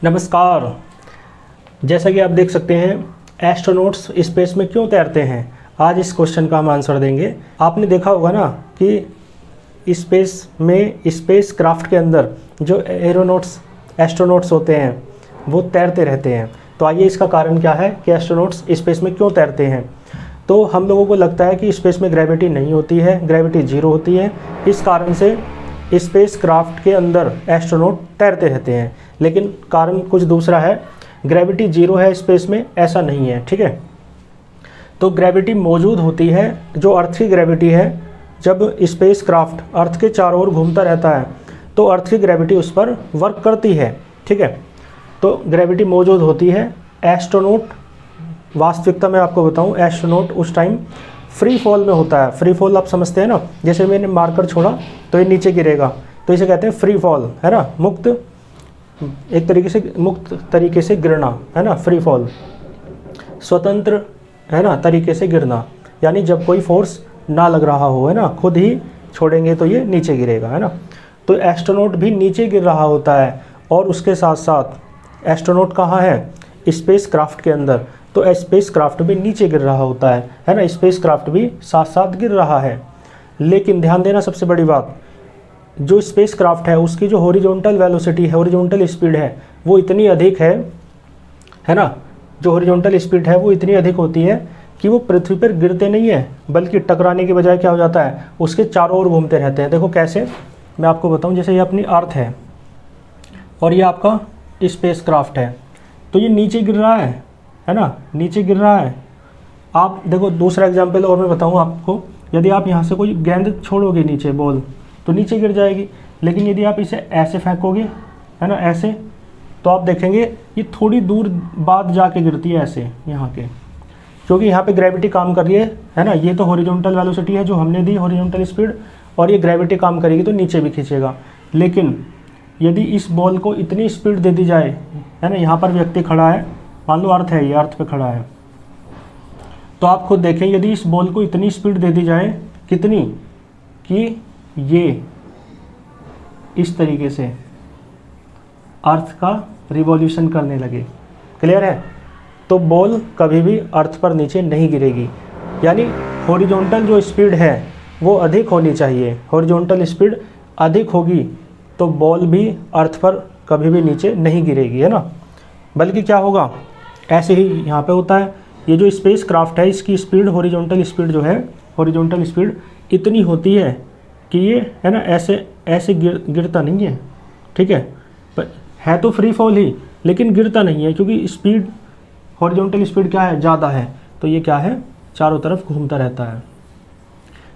नमस्कार। जैसा कि आप देख सकते हैं, एस्ट्रोनॉट्स स्पेस में क्यों तैरते हैं, आज इस क्वेश्चन का हम आंसर देंगे। आपने देखा होगा ना कि स्पेस में स्पेस क्राफ्ट के अंदर जो एस्ट्रोनॉट्स होते हैं वो तैरते रहते हैं। तो आइए इसका कारण क्या है कि एस्ट्रोनॉट्स स्पेस में क्यों तैरते हैं। तो हम लोगों को लगता है कि स्पेस में ग्रेविटी नहीं होती है, ग्रेविटी जीरो होती है। इस कारण से स्पेस क्राफ्ट के अंदर एस्ट्रोनॉट तैरते रहते हैं, लेकिन कारण कुछ दूसरा है। ग्रेविटी जीरो है स्पेस में, ऐसा नहीं है। ठीक है, तो ग्रेविटी मौजूद होती है, जो अर्थ की ग्रेविटी है। जब स्पेस क्राफ्ट अर्थ के चारों ओर घूमता रहता है तो अर्थ की ग्रेविटी उस पर वर्क करती है। ठीक है, तो ग्रेविटी मौजूद होती है। एस्ट्रोनॉट, वास्तविकता में आपको बताऊं, एस्ट्रोनॉट उस टाइम फ्री फॉल में होता है। फ्री फॉल आप समझते हैं ना, जैसे मैंने मार्कर छोड़ा तो ये नीचे गिरेगा, तो इसे कहते हैं फ्री फॉल, है ना। मुक्त, एक तरीके से मुक्त तरीके से गिरना, है ना, फ्री फॉल। स्वतंत्र, है ना, तरीके से गिरना, यानी जब कोई फोर्स ना लग रहा हो, है ना, खुद ही छोड़ेंगे तो ये नीचे गिरेगा, है ना। तो एस्ट्रोनॉट भी नीचे गिर रहा होता है, और उसके साथ साथ एस्ट्रोनॉट कहाँ है, स्पेस क्राफ्ट के अंदर। तो स्पेस क्राफ्ट भी नीचे गिर रहा होता है ना, स्पेस क्राफ्ट भी साथ साथ गिर रहा है। लेकिन ध्यान देना, सबसे बड़ी बात, जो स्पेस क्राफ्ट है उसकी जो हॉरिजॉन्टल वेलोसिटी है, हॉरिजॉन्टल स्पीड है, वो इतनी अधिक है ना। जो हॉरिजॉन्टल स्पीड है वो इतनी अधिक होती है कि वो पृथ्वी पर गिरते नहीं है, बल्कि टकराने के बजाय क्या हो जाता है, उसके चारों ओर घूमते रहते हैं। देखो कैसे, मैं आपको बताऊं। जैसे ये अपनी अर्थ है और ये आपका स्पेस क्राफ्ट है, तो ये नीचे गिर रहा है ना, नीचे गिर रहा है। आप देखो दूसरा एग्जाम्पल और मैं बताऊँ आपको। यदि आप यहाँ से कोई गेंद छोड़ोगे नीचे, बॉल, तो नीचे गिर जाएगी। लेकिन यदि आप इसे ऐसे फेंकोगे, है ना, ऐसे, तो आप देखेंगे ये थोड़ी दूर बाद जाके गिरती है, ऐसे यहाँ के, क्योंकि यहाँ पे ग्रेविटी काम कर रही है ना। ये तो हॉरिजॉन्टल वेलोसिटी है जो हमने दी, हॉरिजॉन्टल स्पीड, और ये ग्रेविटी काम करेगी तो नीचे भी खींचेगा। लेकिन यदि इस बॉल को इतनी स्पीड दे दी जाए, है ना, यहाँ पर व्यक्ति खड़ा है, मान लो अर्थ है, ये अर्थ पे खड़ा है, तो आप खुद देखें, यदि इस बॉल को इतनी स्पीड दे दी जाए, कितनी, कि ये इस तरीके से अर्थ का रिवॉल्यूशन करने लगे। क्लियर है, तो बॉल कभी भी अर्थ पर नीचे नहीं गिरेगी। यानी हॉरिजॉन्टल जो स्पीड है वो अधिक होनी चाहिए। हॉरिजॉन्टल स्पीड अधिक होगी तो बॉल भी अर्थ पर कभी भी नीचे नहीं गिरेगी, है ना। बल्कि क्या होगा, ऐसे ही यहाँ पे होता है। ये जो स्पेस क्राफ्ट है, इसकी स्पीड, हॉरिजॉन्टल स्पीड जो है, हॉरिजॉन्टल स्पीड इतनी होती है कि ये, है ना, ऐसे ऐसे गिरता नहीं है। ठीक है, पर है तो फ्री फॉल ही, लेकिन गिरता नहीं है, क्योंकि स्पीड, हॉरिजॉन्टल स्पीड क्या है, ज़्यादा है, तो ये क्या है, चारों तरफ घूमता रहता है।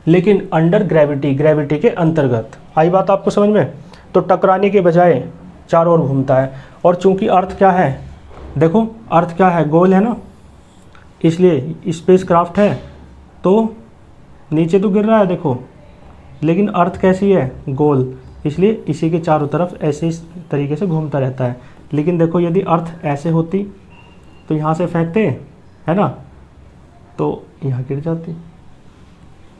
लेकिन अंडर ग्रेविटी, ग्रेविटी के अंतर्गत, आई बात आपको समझ में, तो टकराने के बजाय चारों ओर घूमता है। और चूंकि अर्थ क्या है, देखो अर्थ क्या है, गोल है ना, इसलिए स्पेस क्राफ्ट है तो नीचे तो गिर रहा है, देखो, लेकिन अर्थ कैसी है, गोल, इसलिए इसी के चारों तरफ ऐसे इस तरीके से घूमता रहता है। लेकिन देखो, यदि अर्थ ऐसे होती तो यहाँ से फेंकते, है ना, तो यहाँ गिर जाती।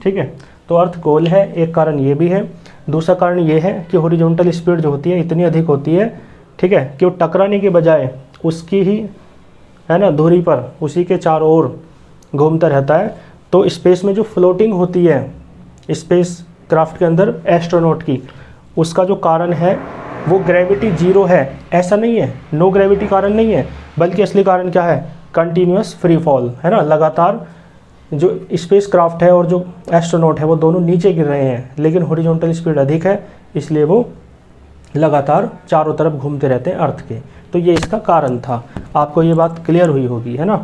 ठीक है, तो अर्थ गोल है, एक कारण ये भी है। दूसरा कारण ये है कि हॉरिजॉन्टल स्पीड जो होती है इतनी अधिक होती है, ठीक है, कि वो टकराने के बजाय उसकी ही, है ना, धुरी पर, उसी के चारों ओर घूमता रहता है। तो स्पेस में जो फ्लोटिंग होती है स्पेस क्राफ्ट के अंदर एस्ट्रोनॉट की, उसका जो कारण है वो ग्रेविटी जीरो है, ऐसा नहीं है, नो ग्रेविटी कारण नहीं है, बल्कि असली कारण क्या है, कंटिन्यूअस फ्री फॉल, है ना। लगातार जो स्पेस क्राफ्ट है और जो एस्ट्रोनॉट है वो दोनों नीचे गिर रहे हैं, लेकिन हॉरिजॉन्टल स्पीड अधिक है, इसलिए वो लगातार चारों तरफ घूमते रहते हैं अर्थ के। तो ये इसका कारण था। आपको ये बात क्लियर हुई होगी, है ना।